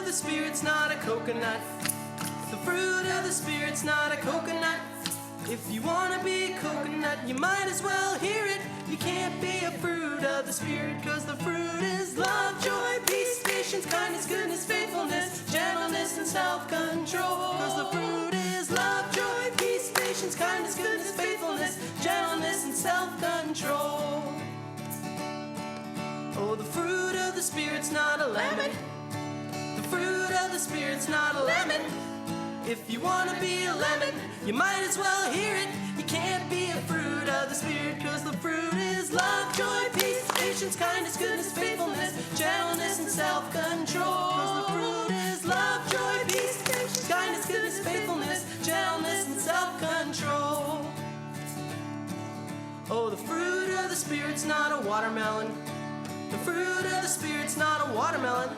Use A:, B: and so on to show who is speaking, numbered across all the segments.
A: the Spirit's not a coconut. The fruit of the Spirit's not a coconut. If you wanna be a coconut, you might as well hear it. You can't be a fruit of the Spirit, cause the fruit is love, joy, peace, patience, kindness, goodness, faithfulness, gentleness, and self-control. Cause the fruit is love, joy, peace, patience, kindness, goodness, faithfulness, gentleness, and self-control. Oh, the fruit of the Spirit's not a lemon. The fruit of the Spirit's not a lemon. If you wanna be a lemon, you might as well hear it. You can't be a fruit of the Spirit, cause the fruit is love, joy, peace, patience, kindness, goodness, faithfulness, gentleness, and self-control. Cause the fruit is love, joy, peace, patience, kindness, goodness, faithfulness, gentleness, and self-control. Oh, the fruit of the Spirit's not a watermelon. The fruit of the Spirit's not a watermelon.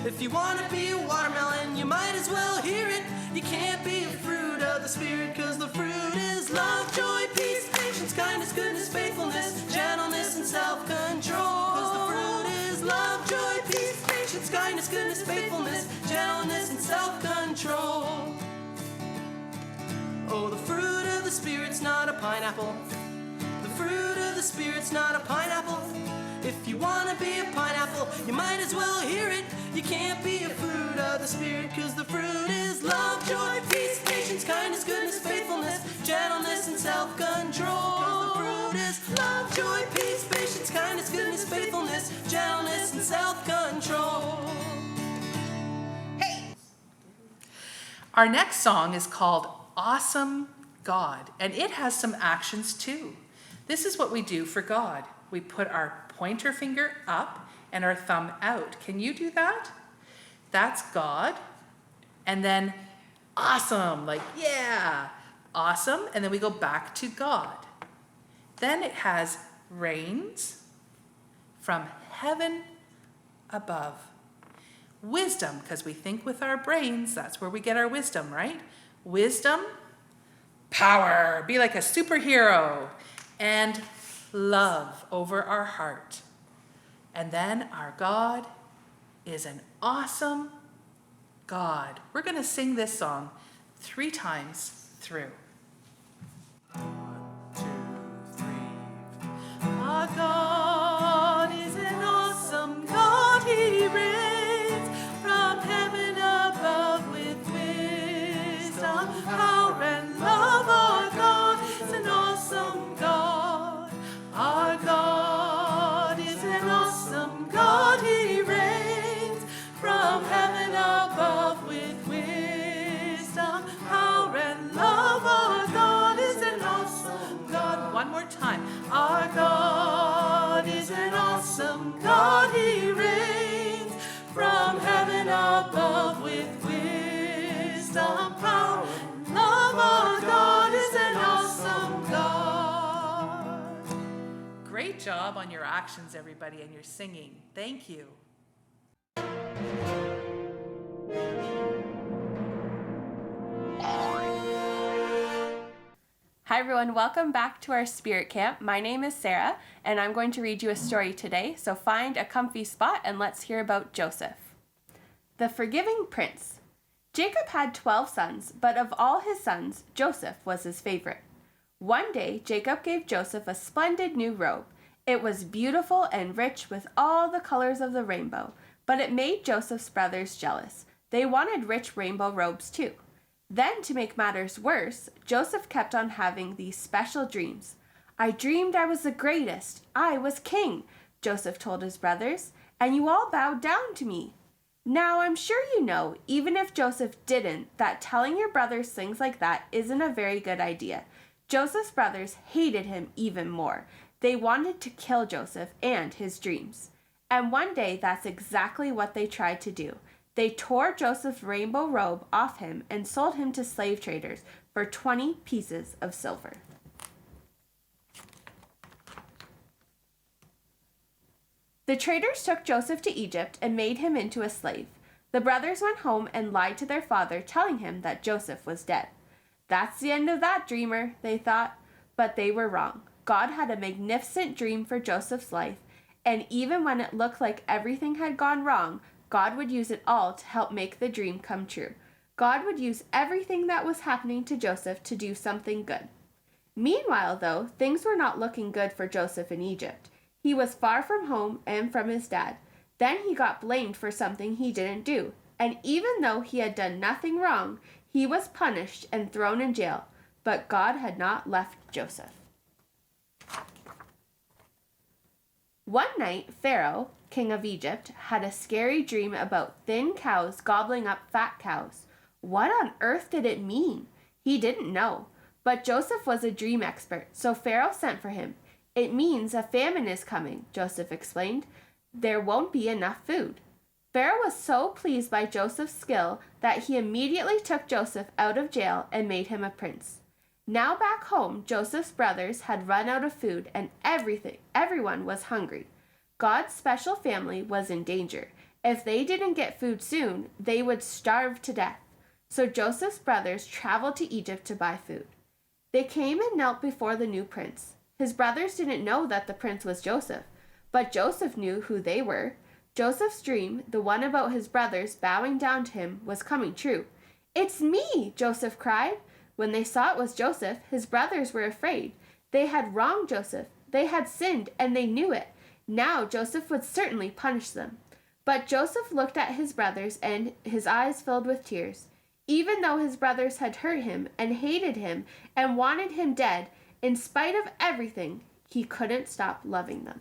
A: If you wanna be a watermelon, you might as well hear it. You can't be a fruit of the Spirit, cause the fruit is love, joy, peace, patience, kindness, goodness, faithfulness, gentleness, and self-control. Cause the fruit is love, joy, peace, patience, kindness, goodness, faithfulness, gentleness, and self-control. Oh, the fruit of the Spirit's not a pineapple. The fruit of the Spirit's not a pineapple. If you wanna be a pineapple, you might as well hear it. You can't be a fruit of the Spirit, cause the fruit is love, joy, peace, patience, kindness, goodness, faithfulness, gentleness, and self-control. Cause the fruit is love, joy, peace, patience, kindness, goodness, faithfulness, gentleness, and self-control.
B: Hey! Our next song is called Awesome God, and it has some actions too. This is what we do for God. We put our pointer finger up and our thumb out. Can you do that? That's God. And then awesome, like yeah, awesome. And then we go back to God. Then it has rains from heaven above. Wisdom, because we think with our brains, that's where we get our wisdom, right? Wisdom, power, be like a superhero, and love over our heart. And then our God is an awesome God. We're going to sing this song 3 times through. 1, 2, 3. Our God is an awesome God. He reigns from heaven above with wisdom, power, and love. Our God is an awesome God. Our God is an awesome God. He reigns from heaven above with wisdom, power, and love. Our God is an awesome God. One more time. Our God is an awesome God. He reigns from heaven above with wisdom, power, and love. Our God is an awesome God. Great job on your actions, everybody, and your singing. Thank you.
C: Hi everyone, welcome back to our Spirit Camp. My name is Sarah, and I'm going to read you a story today, so find a comfy spot and let's hear about Joseph. The Forgiving Prince. Jacob had 12 sons, but of all his sons, Joseph was his favorite. One day, Jacob gave Joseph a splendid new robe. It was beautiful and rich with all the colors of the rainbow, but it made Joseph's brothers jealous. They wanted rich rainbow robes too. Then, to make matters worse, Joseph kept on having these special dreams. I dreamed I was the greatest. I was king, Joseph told his brothers, and you all bowed down to me. Now, I'm sure you know, even if Joseph didn't, that telling your brothers things like that isn't a very good idea. Joseph's brothers hated him even more. They wanted to kill Joseph and his dreams. And one day, that's exactly what they tried to do. They tore Joseph's rainbow robe off him and sold him to slave traders for 20 pieces of silver. The traders took Joseph to Egypt and made him into a slave. The brothers went home and lied to their father, telling him that Joseph was dead. That's the end of that dreamer, they thought, but they were wrong. God had a magnificent dream for Joseph's life, and even when it looked like everything had gone wrong, God would use it all to help make the dream come true. God would use everything that was happening to Joseph to do something good. Meanwhile, though, things were not looking good for Joseph in Egypt. He was far from home and from his dad. Then he got blamed for something he didn't do. And even though he had done nothing wrong, he was punished and thrown in jail. But God had not left Joseph. One night, Pharaoh, king of Egypt, had a scary dream about thin cows gobbling up fat cows. What on earth did it mean? He didn't know. But Joseph was a dream expert, so Pharaoh sent for him. It means a famine is coming, Joseph explained. There won't be enough food. Pharaoh was so pleased by Joseph's skill that he immediately took Joseph out of jail and made him a prince. Now back home, Joseph's brothers had run out of food and everyone was hungry. God's special family was in danger. If they didn't get food soon, they would starve to death. So Joseph's brothers traveled to Egypt to buy food. They came and knelt before the new prince. His brothers didn't know that the prince was Joseph, but Joseph knew who they were. Joseph's dream, the one about his brothers bowing down to him, was coming true. "It's me!" Joseph cried. When they saw it was Joseph, his brothers were afraid. They had wronged Joseph. They had sinned, and they knew it. Now Joseph would certainly punish them. But Joseph looked at his brothers, and his eyes filled with tears. Even though his brothers had hurt him and hated him and wanted him dead, in spite of everything, he couldn't stop loving them.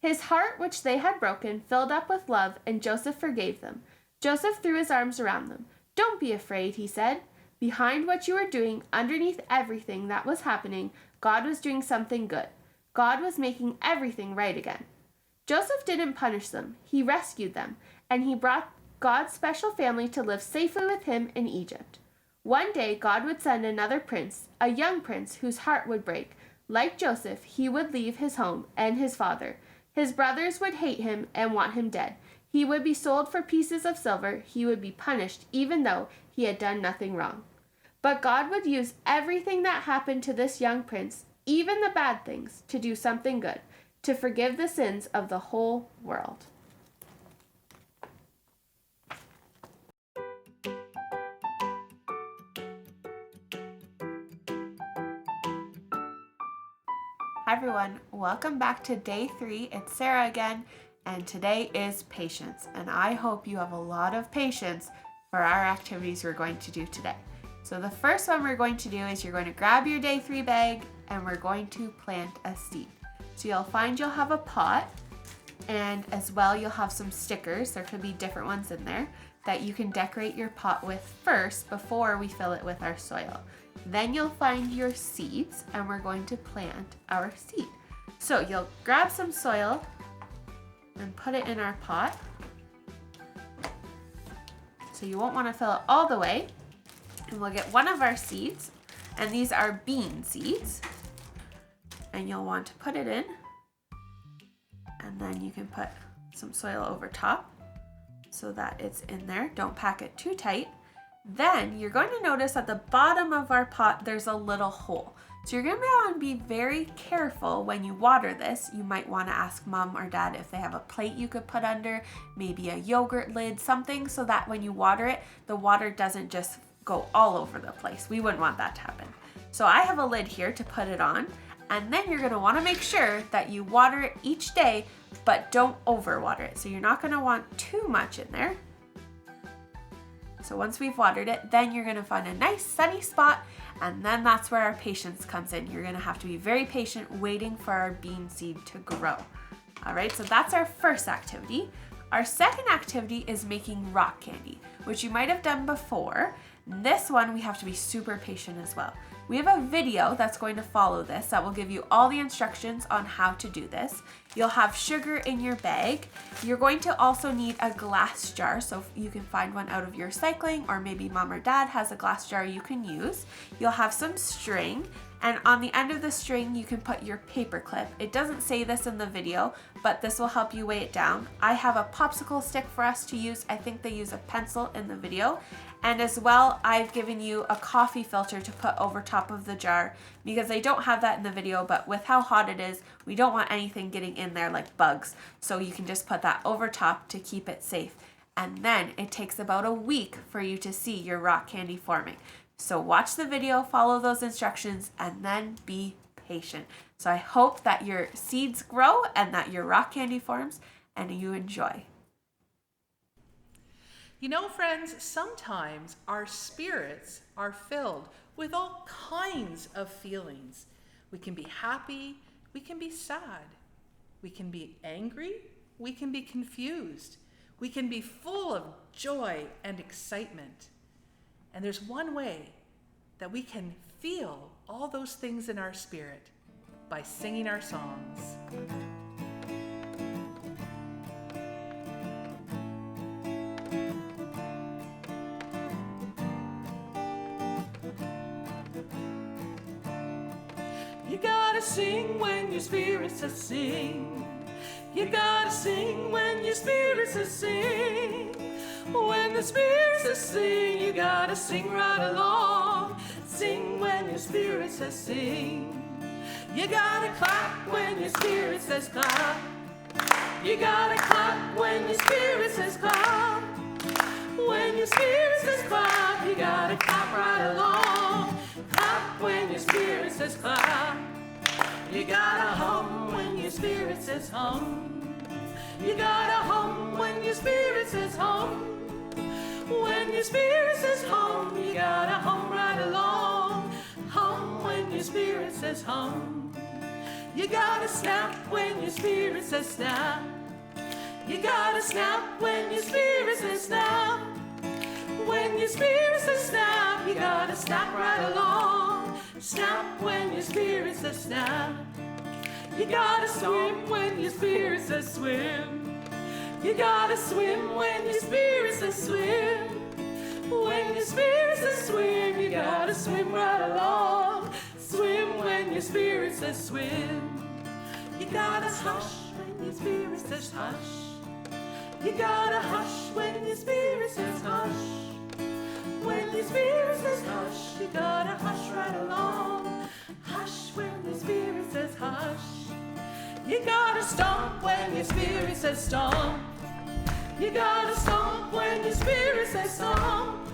C: His heart, which they had broken, filled up with love, and Joseph forgave them. Joseph threw his arms around them. "Don't be afraid," he said. "Behind what you were doing, underneath everything that was happening, God was doing something good. God was making everything right again." Joseph didn't punish them. He rescued them, and he brought God's special family to live safely with him in Egypt. One day, God would send another prince, a young prince whose heart would break. Like Joseph, he would leave his home and his father. His brothers would hate him and want him dead. He would be sold for pieces of silver. He would be punished even though he had done nothing wrong. But God would use everything that happened to this young prince, even the bad things, to do something good, to forgive the sins of the whole world. Hi everyone, welcome back to day 3. It's Sarah again, and today is patience. And I hope you have a lot of patience for our activities we're going to do today. So the first one we're going to do is you're going to grab your day 3 bag and we're going to plant a seed. So you'll have a pot, and as well you'll have some stickers. There could be different ones in there that you can decorate your pot with first before we fill it with our soil. Then you'll find your seeds and we're going to plant our seed. So you'll grab some soil and put it in our pot. So you won't want to fill it all the way. And we'll get one of our seeds, and these are bean seeds. And you'll want to put it in, and then you can put some soil over top so that it's in there. Don't pack it too tight. Then you're going to notice at the bottom of our pot there's a little hole. So you're going to want to be very careful when you water this. You might want to ask mom or dad if they have a plate you could put under, maybe a yogurt lid, something, so that when you water it, the water doesn't just go all over the place. We wouldn't want that to happen. So I have a lid here to put it on, and then you're going to want to make sure that you water it each day, but don't overwater it. So you're not going to want too much in there. So once we've watered it, then you're going to find a nice sunny spot, and then that's where our patience comes in. You're going to have to be very patient waiting for our bean seed to grow. All right, so that's our first activity. Our second activity is making rock candy, which you might have done before. This one we have to be super patient as well. We have a video that's going to follow this that will give you all the instructions on how to do this. You'll have sugar in your bag. You're going to also need a glass jar, so you can find one out of your recycling, or maybe mom or dad has a glass jar you can use. You'll have some string, And on the end of the string, you can put your paper clip. It doesn't say this in the video, but this will help you weigh it down. I have a popsicle stick for us to use. I think they use a pencil in the video. And as well, I've given you a coffee filter to put over top of the jar because I don't have that in the video, but with how hot it is, we don't want anything getting in there like bugs. So you can just put that over top to keep it safe. And then it takes about a week for you to see your rock candy forming. So watch the video, follow those instructions, and then be patient. So I hope that your seeds grow and that your rock candy forms and you enjoy.
B: You know, friends, sometimes our spirits are filled with all kinds of feelings. We can be happy, we can be sad, we can be angry, we can be confused, we can be full of joy and excitement. And there's one way that we can feel all those things in our spirit: by singing our songs.
A: You gotta sing when your spirit says sing. You gotta sing when your spirit says sing. When the spirit says sing, you gotta sing right along. Sing when your spirit says sing. You gotta clap when your spirit says clap. You gotta clap when your spirit says clap. When your spirit says clap, you gotta clap right along. Clap when your spirit says clap. You gotta hum when your spirit says hum. You gotta hum when your spirit says hum. When your spirit says hum, you gotta hum right along. Hum when your spirit says hum. You gotta snap when your spirit says snap. You gotta snap when your spirit says snap. When your spirit says snap, you gotta snap right along. Snap when your spirit says snap. You gotta swim when your spirit says swim. You gotta swim when your spirit says swim. When your spirit says swim, you gotta swim right along. Swim when your spirit says swim. You gotta hush when your spirit says hush. You gotta hush when your spirit says hush. When your spirit says hush, you gotta hush right along. Hush when your spirit says hush. You gotta stomp when your spirit says stomp. You gotta stomp when your spirit says stomp.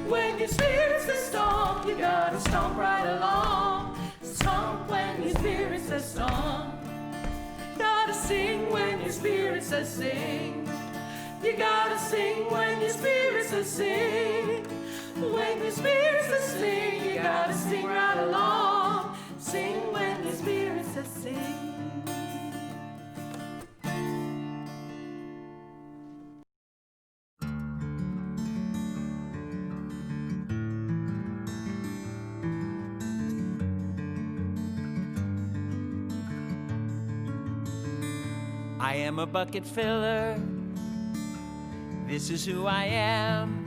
A: When your spirit says stomp, you gotta stomp right along. Stomp when your spirit says stomp. Gotta sing when your spirit says sing. You gotta sing when your spirit says sing. When your spirit says sing, you gotta sing right along. Sing when your spirit says sing. I am a bucket filler. This is who I am.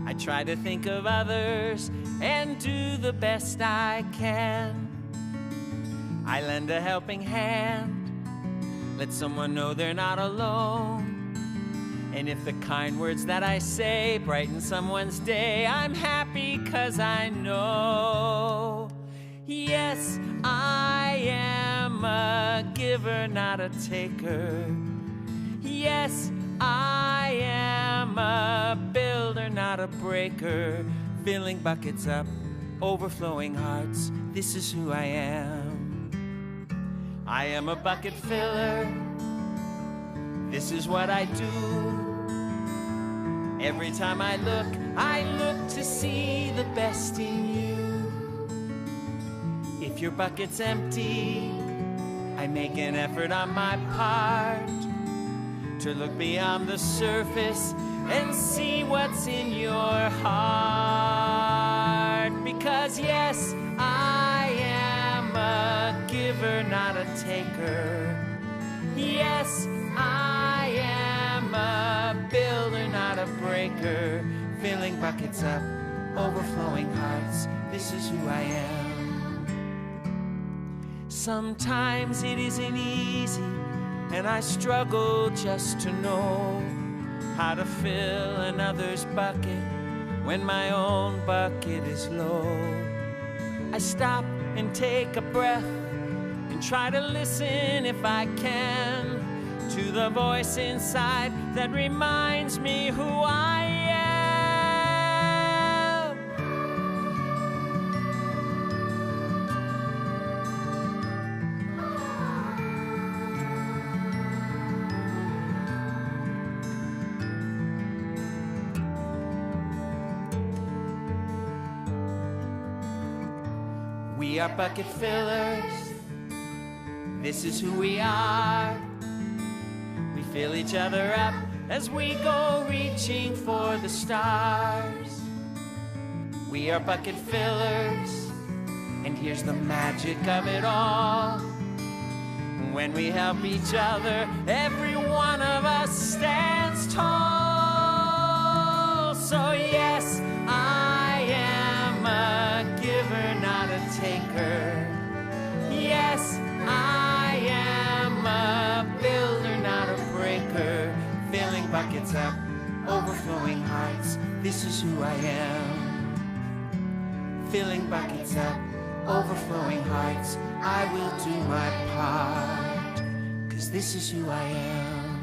A: I try to think of others and do the best I can. I lend a helping hand, let someone know they're not alone. And if the kind words that I say brighten someone's day, I'm happy 'cause I know. Yes, I am a giver, not a taker. Yes, I am a builder, not a breaker. Filling buckets up, overflowing hearts. This is who I am. I am a bucket filler. This is what I do. Every time I look to see the best in you. If your bucket's empty, I make an effort on my part to look beyond the surface and see what's in your heart. Because yes, I am a giver, not a taker. Yes, I am a builder, not a breaker. Filling buckets up, overflowing hearts. This is who I am.
D: Sometimes it isn't easy, and I struggle just to know how to fill another's bucket when my own bucket is low. I stop and take a breath and try to listen if I can to the voice inside that reminds me who I am. We are bucket fillers. This is who we are. We fill each other up as we go reaching for the stars. We are bucket fillers, and here's the magic of it all. When we help each other, every one of us stands tall. So yes, I am a giver, not a taker. Yes, I am a builder, not a breaker. Filling buckets up, overflowing hearts. This is who I am. Filling buckets up, overflowing hearts. I will do my part, 'cause this is who I am.